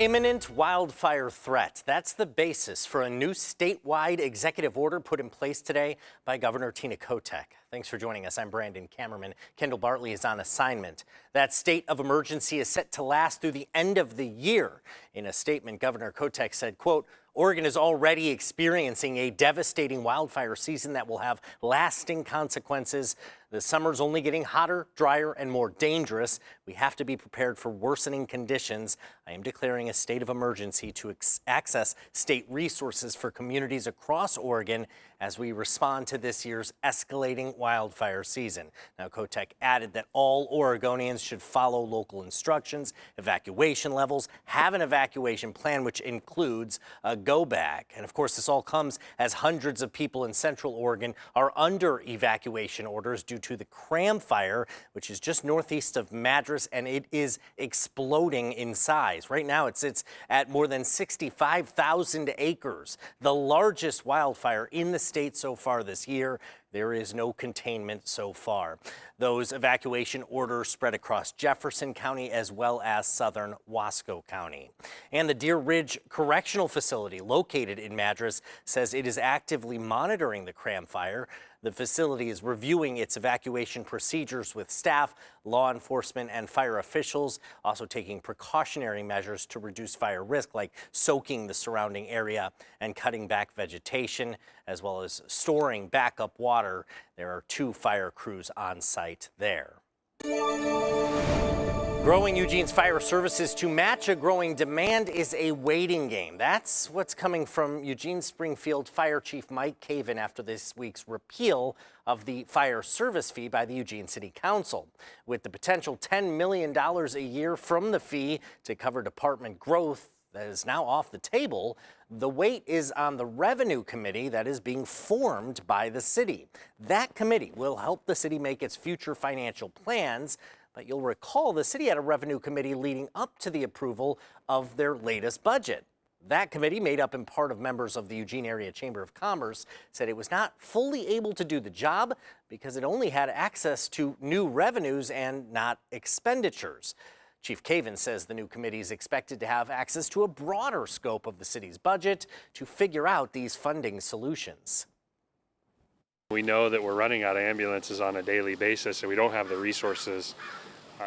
Imminent wildfire threat. That's the basis for a new statewide executive order put in place today by Governor Tina Kotek. Thanks for joining us. I'm Brandon Camerman. Kendall Bartley is on assignment. That state of emergency is set to last through the end of the year. In a statement, Governor Kotek said, quote, Oregon is already experiencing a devastating wildfire season that will have lasting consequences. The summer's only getting hotter, drier, and more dangerous. We have to be prepared for worsening conditions. I am declaring a state of emergency to access state resources for communities across Oregon as we respond to this year's escalating wildfire season. Now, Kotek added that all Oregonians should follow local instructions, evacuation levels, have an evacuation plan, which includes a go bag. And of course, this all comes as hundreds of people in Central Oregon are under evacuation orders due to the Cram Fire, which is just northeast of Madras, and it is exploding in size. Right now, it sits at more than 65,000 acres, the largest wildfire in the state so far this year. There is no containment so far. Those evacuation orders spread across Jefferson County as well as southern Wasco County. And the Deer Ridge Correctional Facility, located in Madras, says it is actively monitoring the Cram Fire. The facility is reviewing its evacuation procedures with staff, law enforcement, and fire officials, also taking precautionary measures to reduce fire risk, like soaking the surrounding area and cutting back vegetation, as well as storing backup water. There are 2 fire crews on site there. Growing Eugene's fire services to match a growing demand is a waiting game. That's what's coming from Eugene Springfield Fire Chief Mike Caven after this week's repeal of the fire service fee by the Eugene City Council. With the potential $10 million a year from the fee to cover department growth that is now off the table, the weight is on the revenue committee that is being formed by the city. That committee will help the city make its future financial plans. But you'll recall the city had a revenue committee leading up to the approval of their latest budget. That committee, made up in part of members of the Eugene Area Chamber of Commerce, said it was not fully able to do the job because it only had access to new revenues and not expenditures. Chief Caven says the new committee is expected to have access to a broader scope of the city's budget to figure out these funding solutions. We know that we're running out of ambulances on a daily basis, and we don't have the resources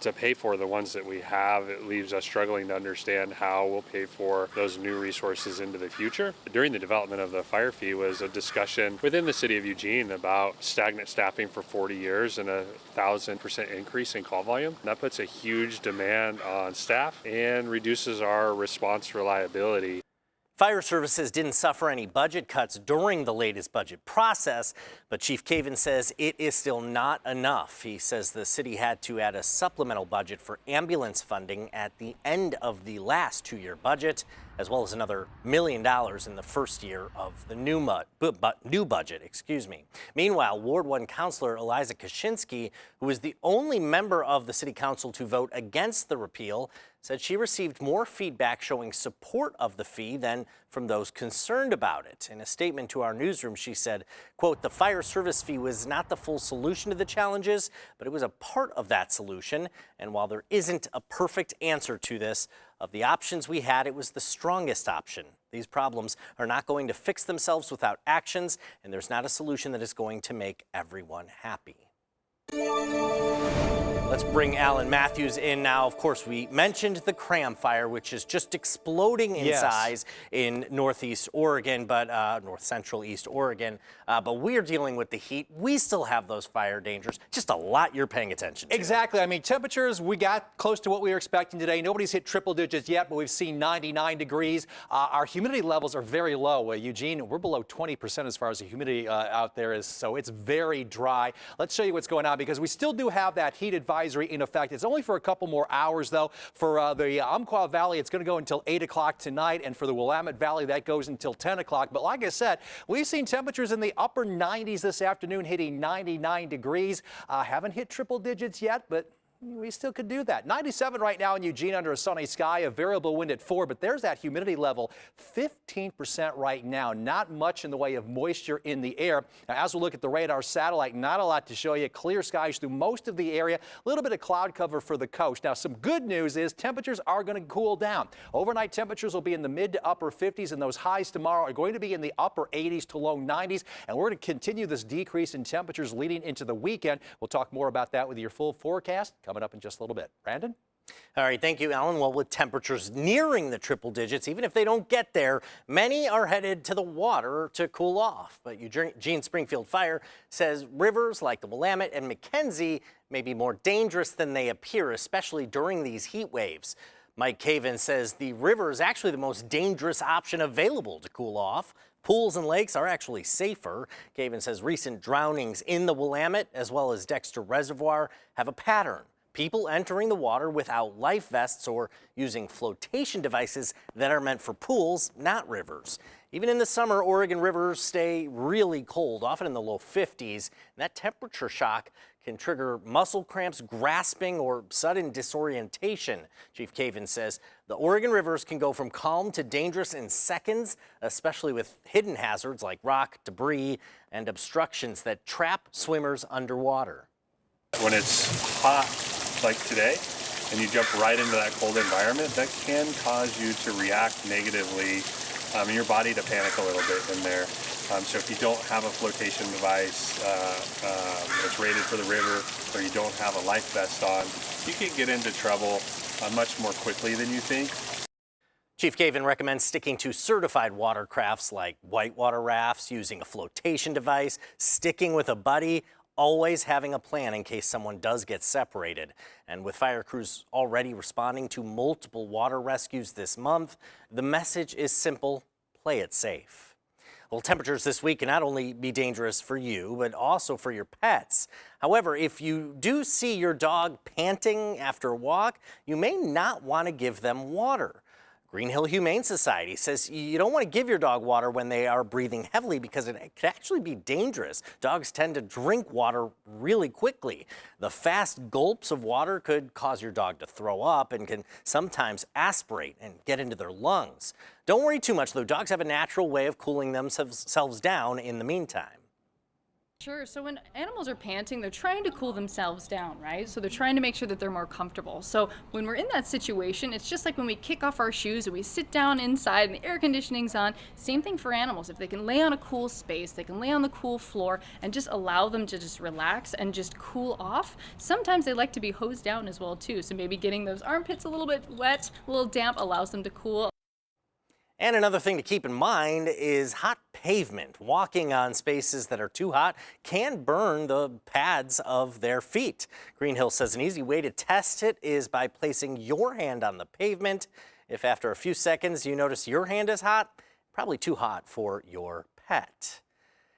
to pay for the ones that we have. It leaves us struggling to understand how we'll pay for those new resources into the future. During the development of the fire fee was a discussion within the city of Eugene about stagnant staffing for 40 years and 1,000% increase in call volume. That puts a huge demand on staff and reduces our response reliability. Fire services didn't suffer any budget cuts during the latest budget process, but Chief Caven says it is still not enough. He says the city had to add a supplemental budget for ambulance funding at the end of the last 2-year budget, as well as another $1 million in the first year of the new budget. Meanwhile, Ward 1 Councilor Eliza Kaczynski, who is the only member of the City Council to vote against the repeal, said she received more feedback showing support of the fee than from those concerned about it. In a statement to our newsroom, she said, quote, the fire service fee was not the full solution to the challenges, but it was a part of that solution. And while there isn't a perfect answer to this, of the options we had, it was the strongest option. These problems are not going to fix themselves without actions, and there's not a solution that is going to make everyone happy. Let's bring Alan Matthews in now. Of course, we mentioned the Cram Fire, which is just exploding in size in northeast Oregon, but north central East Oregon. But we're dealing with the heat. We still have those fire dangers. Just a lot you're paying attention to. Exactly. I mean, temperatures, we got close to what we were expecting today. Nobody's hit triple digits yet, but we've seen 99 degrees. Our humidity levels are very low. Eugene, we're below 20% as far as the humidity out there is, so it's very dry. Let's show you what's going on, because we still do have that heat advisory in effect. It's only for a couple more hours, though. For the Umpqua Valley, it's going to go until 8 o'clock tonight, and for the Willamette Valley, that goes until 10 o'clock. But like I said, we've seen temperatures in the upper 90s this afternoon, hitting 99 degrees. Haven't hit triple digits yet, but we still could do that. 97 right now in Eugene under a sunny sky, a variable wind at 4, but there's that humidity level 15% right now. Not much in the way of moisture in the air. Now, as we look at the radar satellite, not a lot to show you. Clear skies through most of the area. A little bit of cloud cover for the coast. Now, some good news is temperatures are going to cool down. Overnight temperatures will be in the mid to upper 50s, and those highs tomorrow are going to be in the upper 80s to low 90s. And we're going to continue this decrease in temperatures leading into the weekend. We'll talk more about that with your full forecast coming up in just a little bit. Brandon? All right, thank you, Alan. Well, with temperatures nearing the triple digits, even if they don't get there, many are headed to the water to cool off. But Eugene Springfield Fire says rivers like the Willamette and McKenzie may be more dangerous than they appear, especially during these heat waves. Mike Caven says the river is actually the most dangerous option available to cool off. Pools and lakes are actually safer. Caven says recent drownings in the Willamette as well as Dexter Reservoir have a pattern. People entering the water without life vests or using flotation devices that are meant for pools, not rivers. Even in the summer, Oregon rivers stay really cold, often in the low 50s. And that temperature shock can trigger muscle cramps, grasping, or sudden disorientation. Chief Caven says the Oregon rivers can go from calm to dangerous in seconds, especially with hidden hazards like rock, debris, and obstructions that trap swimmers underwater. When it's hot like today and you jump right into that cold environment, that can cause you to react negatively and your body to panic a little bit in there. So if you don't have a flotation device that's rated for the river, or you don't have a life vest on, you can get into trouble much more quickly than you think. Chief Caven recommends sticking to certified watercrafts like whitewater rafts, using a flotation device, sticking with a buddy, always having a plan in case someone does get separated. And with fire crews already responding to multiple water rescues this month, the message is simple: play it safe. Well, temperatures this week can not only be dangerous for you, but also for your pets. However, if you do see your dog panting after a walk, you may not want to give them water. Green Hill Humane Society says you don't want to give your dog water when they are breathing heavily because it could actually be dangerous. Dogs tend to drink water really quickly. The fast gulps of water could cause your dog to throw up and can sometimes aspirate and get into their lungs. Don't worry too much, though. Dogs have a natural way of cooling themselves down in the meantime. Sure. So when animals are panting, they're trying to cool themselves down, right? So they're trying to make sure that they're more comfortable. So when we're in that situation, it's just like when we kick off our shoes and we sit down inside and the air conditioning's on. Same thing for animals. If they can lay on a cool space, they can lay on the cool floor and just allow them to just relax and just cool off. Sometimes they like to be hosed down as well, too. So maybe getting those armpits a little bit wet, a little damp, allows them to cool. And another thing to keep in mind is hot pavement. Walking on spaces that are too hot can burn the pads of their feet. Green Hill says an easy way to test it is by placing your hand on the pavement. If after a few seconds you notice your hand is hot, probably too hot for your pet.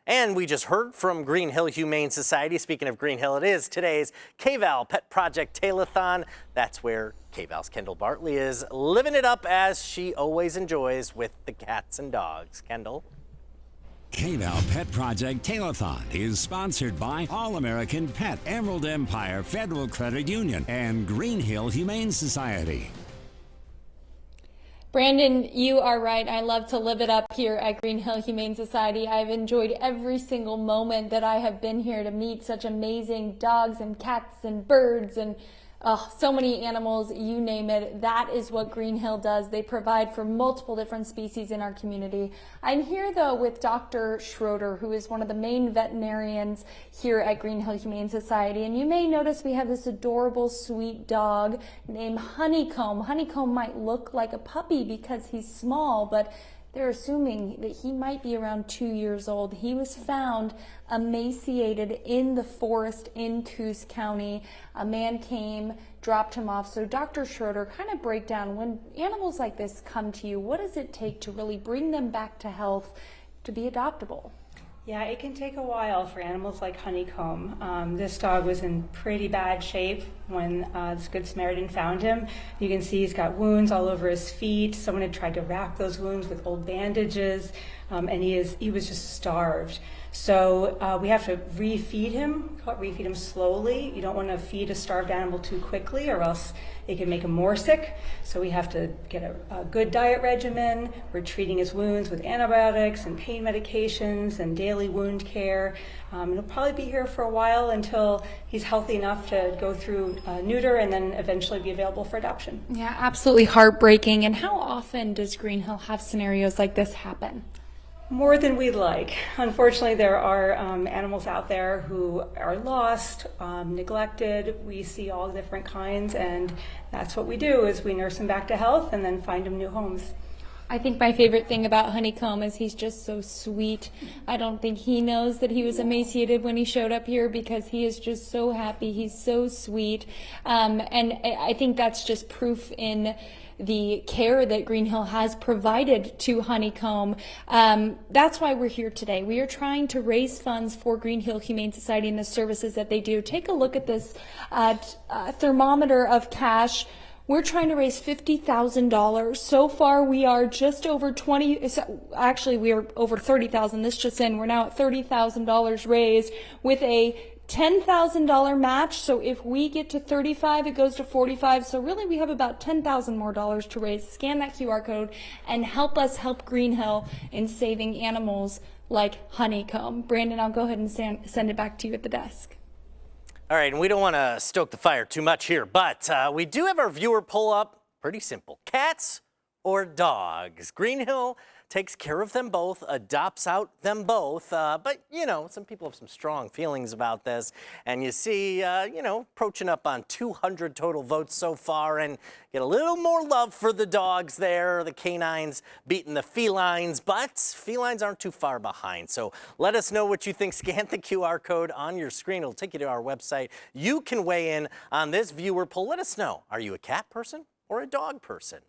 And we just heard from Green Hill Humane Society. Speaking of Green Hill, it is today's KVAL Pet Project Tail-a-thon. That's where KVAL's Kendall Bartley is living it up as she always enjoys with the cats and dogs. Kendall? KAL Pet Project Tail-a-thon is sponsored by All-American Pet, Emerald Empire Federal Credit Union, and Green Hill Humane Society. Brandon, you are right. I love to live it up here at Green Hill Humane Society. I've enjoyed every single moment that I have been here to meet such amazing dogs and cats and birds and so many animals, you name it. That is what Green Hill does. They provide for multiple different species in our community. I'm here though with Dr. Schroeder, who is one of the main veterinarians here at Green Hill Humane Society. And you may notice we have this adorable, sweet dog named Honeycomb. Honeycomb might look like a puppy because he's small, but they're assuming that he might be around 2 years old. He was found emaciated in the forest in Coos County. A man came, dropped him off. So Dr. Schroeder, kind of break down, when animals like this come to you, what does it take to really bring them back to health to be adoptable? Yeah, it can take a while for animals like Honeycomb. This dog was in pretty bad shape when this Good Samaritan found him. You can see he's got wounds all over his feet. Someone had tried to wrap those wounds with old bandages, and he was just starved. So we have to refeed him slowly. You don't want to feed a starved animal too quickly or else it can make him more sick. So we have to get a good diet regimen. We're treating his wounds with antibiotics and pain medications and daily wound care. He'll probably be here for a while until he's healthy enough to go through neuter and then eventually be available for adoption. Yeah, absolutely heartbreaking. And how often does Green Hill have scenarios like this happen? More than we'd like. Unfortunately, there are animals out there who are lost, neglected. We see all different kinds, and that's what we do, is we nurse them back to health and then find them new homes. I think my favorite thing about Honeycomb is he's just so sweet. I don't think he knows that he was emaciated when he showed up here because he is just so happy. He's so sweet. And I think that's just proof in the care that Green Hill has provided to Honeycomb. That's why we're here today. We are trying to raise funds for Green Hill Humane Society and the services that they do. Take a look at this thermometer of cash. We're trying to raise $50,000. So far, we are just over actually we are over 30,000. This just in, we're now at $30,000 raised with a $10,000 match. So if we get to 35, it goes to 45. So really we have about $10,000 more to raise. Scan that QR code and help us help Green Hill in saving animals like Honeycomb. Brandon, I'll go ahead and send it back to you at the desk. All right, and we don't want to stoke the fire too much here, but we do have our viewer poll up. Pretty simple. Cats or dogs? Green Hill takes care of them both, adopts out them both, but, you know, some people have some strong feelings about this, and you see, you know, approaching up on 200 total votes so far, and get a little more love for the dogs there, the canines beating the felines, but felines aren't too far behind, so let us know what you think. Scan the QR code on your screen. It'll take you to our website. You can weigh in on this viewer poll. Let us know, are you a cat person or a dog person?